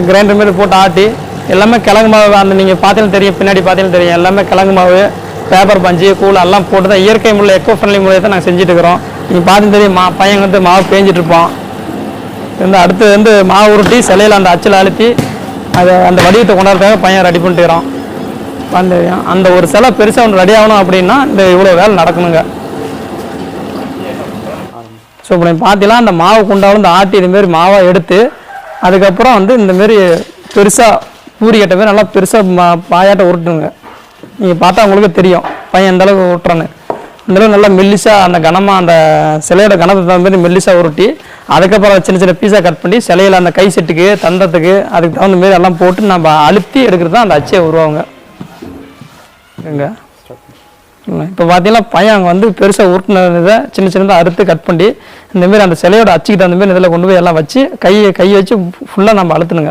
Grinder மாரி போட்டு ஆட்டி எல்லாமே கிழங்கு மாவு அந்த நீங்கள் பார்த்தீங்கன்னா தெரியும், பின்னாடி பார்த்தீங்கன்னா தெரியும், எல்லாமே கிழங்கு மாவு, பேப்பர் பஞ்சு, கூழ் எல்லாம் போட்டு தான் இயற்கை முறையில் எக்கோ ஃப்ரெண்ட்லி முறையை தான் நாங்கள் செஞ்சுட்டு இருக்கிறோம். நீங்கள் பார்த்தீங்கன்னா தெரியும், பையன் வந்து மாவு பேஞ்சிட்டு இருப்போம். அடுத்து வந்து மாவு உருட்டி சிலையில் அந்த அச்சில் அழுத்தி அதை அந்த வடிவத்தை கொண்டாடுறதுக்காக பையன் ரெடி பண்ணிட்டுக்கிறோம். வந்து அந்த ஒரு சிலை பெருசாக ஒன்று ரெடி ஆகணும் அப்படின்னா இந்த இவ்வளோ வேலை நடக்கணுங்க. ஸோ இப்போ நீங்கள் பார்த்தீங்கன்னா அந்த மாவு குண்டாவில் இந்த ஆட்டி இதுமாரி மாவாக எடுத்து அதுக்கப்புறம் வந்து இந்தமாரி பெருசாக பூரி கட்ட மாரி நல்லா பெருசாக பாயாட்ட உருட்டுங்க. நீங்கள் பார்த்தா உங்களுக்கு தெரியும் பையன் எந்த அளவுக்கு உருட்டுறான்னு. அந்தளவுக்கு நல்லா மெல்லிசாக அந்த கனமாக அந்த சிலையோட கனத்துக்கு தகுந்த மாதிரி மெல்லிசாக உருட்டி அதுக்கப்புறம் சின்ன சின்ன பீஸாக கட் பண்ணி சிலையில் அந்த கை செட்டுக்கு தந்தத்துக்கு அதுக்கு தகுந்த மாரி எல்லாம் போட்டு நம்ம அழுத்தி எடுக்கிறது தான் அந்த அச்சையை உருவாங்க. இப்போ பார்த்தீங்கன்னா பையன் அங்கே வந்து பெருசாக உருட்டினதை சின்ன சின்னதாக அறுத்து கட் பண்ணி இந்தமாரி அந்த சிலையோட அச்சுக்கு தகுந்த மாதிரி இதில் கொண்டு போய் எல்லாம் வச்சு கை வச்சு ஃபுல்லாக நம்ம அழுத்தணுங்க.